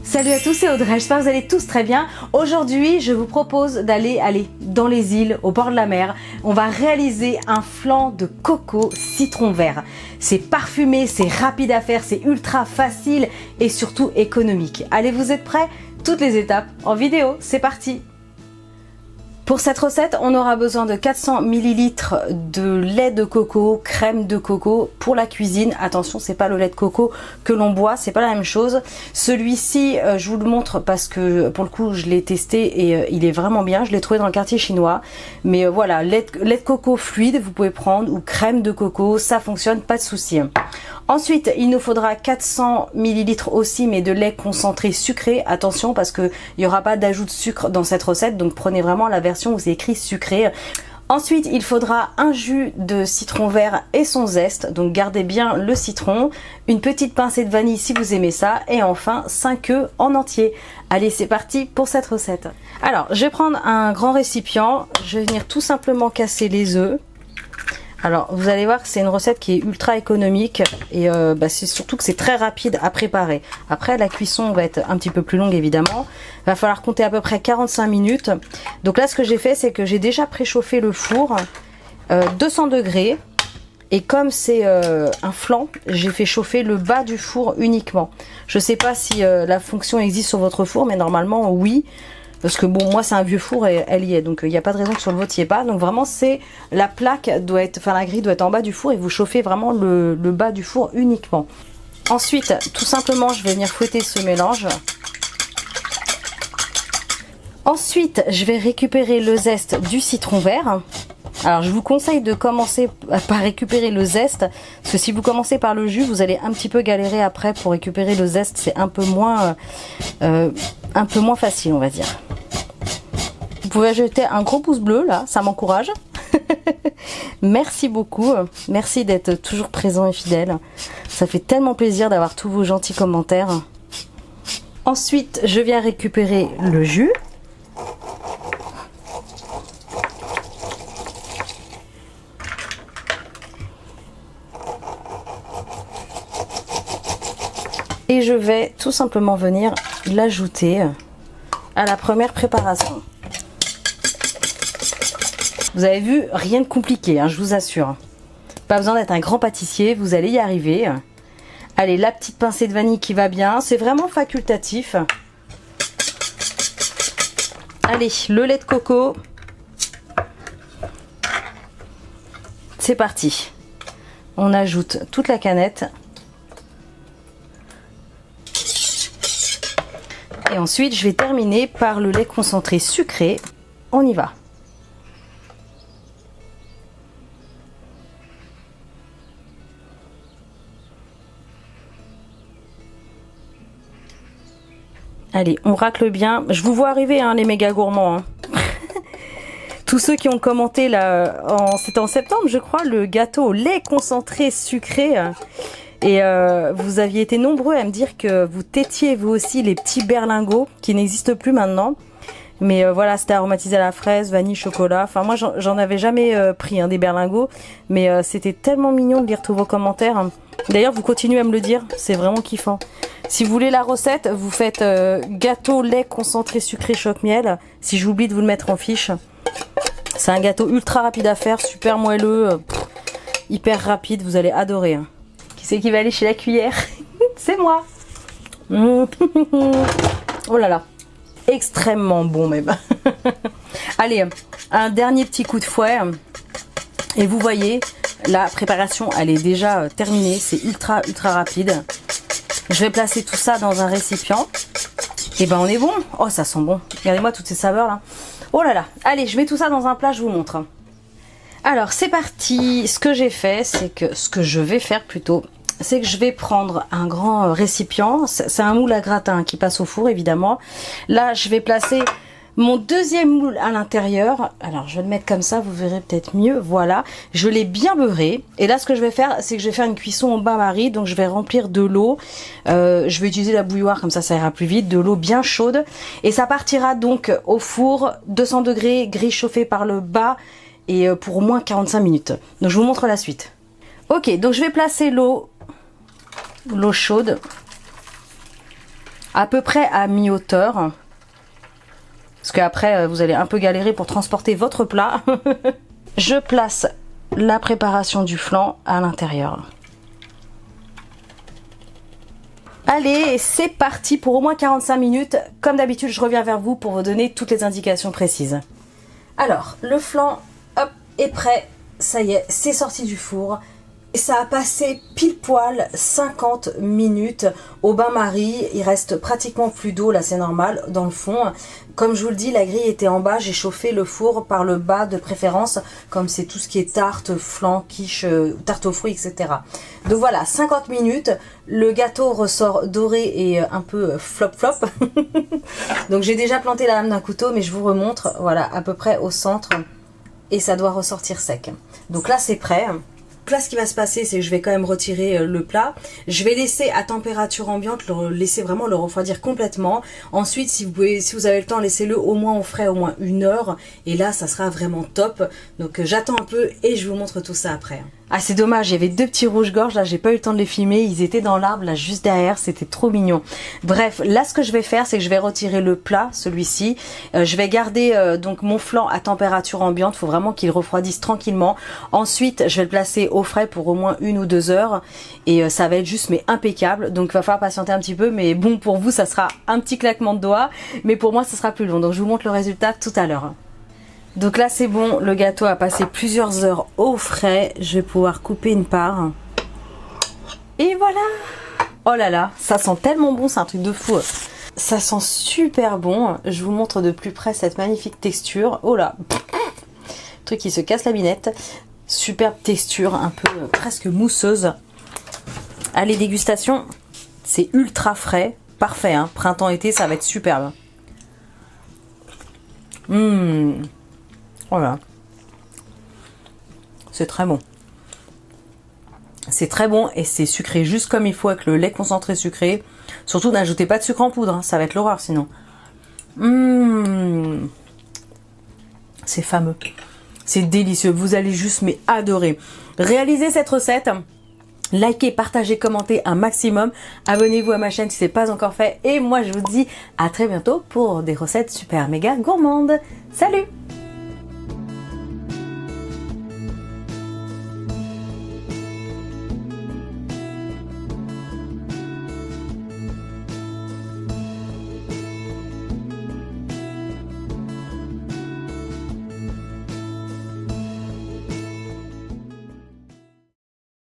Salut à tous, c'est Audrey, j'espère que vous allez tous très bien. Aujourd'hui, je vous propose d'aller dans les îles, au bord de la mer. On va réaliser un flan de coco citron vert. C'est parfumé, c'est rapide à faire, c'est ultra facile et surtout économique. Allez, vous êtes prêts? Toutes les étapes en vidéo, c'est parti! Pour cette recette, on aura besoin de 400 ml de lait de coco, crème de coco pour la cuisine. Attention, c'est pas le lait de coco que l'on boit, c'est pas la même chose. Celui-ci, je vous le montre parce que pour le coup, je l'ai testé et il est vraiment bien. Je l'ai trouvé dans le quartier chinois. Mais voilà, lait de coco fluide, vous pouvez prendre, ou crème de coco, ça fonctionne, pas de souci. Ensuite, il nous faudra 400 ml aussi, mais de lait concentré sucré. Attention, parce qu'il n'y aura pas d'ajout de sucre dans cette recette, donc prenez vraiment la version où c'est écrit sucré. Ensuite, il faudra un jus de citron vert et son zeste, donc gardez bien le citron, une petite pincée de vanille si vous aimez ça, et enfin 5 œufs en entier. Allez, c'est parti pour cette recette. Alors, je vais prendre un grand récipient, je vais venir tout simplement casser les œufs. Alors, vous allez voir que c'est une recette qui est ultra économique et c'est surtout que c'est très rapide à préparer. Après, la cuisson va être un petit peu plus longue évidemment. Il va falloir compter à peu près 45 minutes. Donc là, ce que j'ai fait, c'est que j'ai déjà préchauffé le four 200 degrés. Et comme c'est un flan, j'ai fait chauffer le bas du four uniquement. Je ne sais pas si la fonction existe sur votre four, mais normalement oui. Parce que bon, moi c'est un vieux four et elle y est, donc il n'y a pas de raison que sur le vôtre il n'y ait pas. Donc vraiment c'est la plaque doit être, enfin la grille doit être en bas du four et vous chauffez vraiment le bas du four uniquement. Ensuite, tout simplement, je vais venir fouetter ce mélange. Ensuite, je vais récupérer le zeste du citron vert. Alors je vous conseille de commencer par récupérer le zeste, parce que si vous commencez par le jus, vous allez un petit peu galérer après pour récupérer le zeste, c'est un peu moins facile on va dire. Vous pouvez jeter un gros pouce bleu là, ça m'encourage. Merci beaucoup, merci d'être toujours présent et fidèle. Ça fait tellement plaisir d'avoir tous vos gentils commentaires. Ensuite, je viens récupérer le jus. Et je vais tout simplement venir l'ajouter à la première préparation. Vous avez vu, rien de compliqué, hein, je vous assure. Pas besoin d'être un grand pâtissier, vous allez y arriver. Allez, la petite pincée de vanille qui va bien, c'est vraiment facultatif. Allez, le lait de coco. C'est parti. On ajoute toute la canette. Et ensuite, je vais terminer par le lait concentré sucré. On y va. Allez, on racle bien. Je vous vois arriver, hein, les méga gourmands. Hein. Tous ceux qui ont commenté là, c'était en septembre, je crois, le gâteau au lait concentré sucré. Et vous aviez été nombreux à me dire que vous têtiez vous aussi les petits berlingots qui n'existent plus maintenant. Mais voilà, c'était aromatisé à la fraise, vanille, chocolat. Enfin moi j'en avais jamais pris, hein, des berlingots. Mais c'était tellement mignon de lire tous vos commentaires. D'ailleurs vous continuez à me le dire, c'est vraiment kiffant. Si vous voulez la recette, vous faites gâteau lait concentré sucré choc-miel. Si j'oublie de vous le mettre en fiche. C'est un gâteau ultra rapide à faire, super moelleux, hyper rapide, vous allez adorer. Hein. C'est qui va aller chez la cuillère? C'est moi. Oh là là, extrêmement bon même. Allez, un dernier petit coup de fouet. Et vous voyez, la préparation, elle est déjà terminée. C'est ultra rapide. Je vais placer tout ça dans un récipient. Et ben on est bon. Oh, ça sent bon. Regardez-moi toutes ces saveurs là. Oh là là. Allez, je mets tout ça dans un plat, je vous montre. Alors, c'est parti. Ce que j'ai fait, c'est que... Ce que je vais faire plutôt... c'est que je vais prendre un grand récipient, c'est un moule à gratin qui passe au four évidemment. Là je vais placer mon deuxième moule à l'intérieur, alors je vais le mettre comme ça, vous verrez peut-être mieux, voilà. Je l'ai bien beurré et là ce que je vais faire, c'est que je vais faire une cuisson au bain-marie, donc je vais remplir de l'eau, je vais utiliser la bouilloire comme ça ira plus vite, de l'eau bien chaude et ça partira donc au four, 200 degrés, grille chauffée par le bas et pour au moins 45 minutes. Donc je vous montre la suite. Ok, donc je vais placer l'eau chaude à peu près à mi-hauteur. Parce qu'après, vous allez un peu galérer pour transporter votre plat. Je place la préparation du flan à l'intérieur. Allez, c'est parti pour au moins 45 minutes. Comme d'habitude, je reviens vers vous pour vous donner toutes les indications précises. Alors, le flan, hop, est prêt. Ça y est, c'est sorti du four. Ça a passé pile poil 50 minutes au bain-marie. Il reste pratiquement plus d'eau, là c'est normal, dans le fond. Comme je vous le dis, la grille était en bas. J'ai chauffé le four par le bas de préférence, comme c'est tout ce qui est tarte, flan, quiche, tarte aux fruits, etc. Donc voilà, 50 minutes. Le gâteau ressort doré et un peu flop-flop. Donc j'ai déjà planté la lame d'un couteau, mais je vous remontre, voilà, à peu près au centre. Et ça doit ressortir sec. Donc là c'est prêt. Là, ce qui va se passer, c'est que je vais quand même retirer le plat. Je vais laisser à température ambiante, laisser vraiment le refroidir complètement. Ensuite, si vous avez le temps, laissez-le au moins au frais, au moins 1 heure. Et là, ça sera vraiment top. Donc, j'attends un peu et je vous montre tout ça après. Ah, c'est dommage, il y avait 2 petits rouges-gorges, là, j'ai pas eu le temps de les filmer. Ils étaient dans l'arbre, là, juste derrière, c'était trop mignon. Bref, là, ce que je vais faire, c'est que je vais retirer le plat, celui-ci. Je vais garder donc mon flan à température ambiante. Il faut vraiment qu'il refroidisse tranquillement. Ensuite, je vais le placer au frais pour au moins 1 ou 2 heures. Et ça va être juste, mais impeccable. Donc, il va falloir patienter un petit peu. Mais bon, pour vous, ça sera un petit claquement de doigts. Mais pour moi, ça sera plus long. Donc, je vous montre le résultat tout à l'heure. Donc là c'est bon, le gâteau a passé plusieurs heures au frais. Je vais pouvoir couper une part. Et voilà. Oh là là, ça sent tellement bon, c'est un truc de fou. Ça sent super bon. Je vous montre de plus près cette magnifique texture. Oh là, truc qui se casse la binette. Superbe texture, un peu presque mousseuse. Allez, dégustation. C'est ultra frais. Parfait, hein. Printemps-été, ça va être superbe. Voilà. C'est très bon. C'est très bon et c'est sucré juste comme il faut avec le lait concentré sucré. Surtout n'ajoutez pas de sucre en poudre, hein, ça va être l'horreur sinon. C'est fameux. C'est délicieux. Vous allez juste mais adorer. Réalisez cette recette. Likez, partagez, commentez un maximum. Abonnez-vous à ma chaîne si ce n'est pas encore fait. Et moi je vous dis à très bientôt pour des recettes super méga gourmandes. Salut!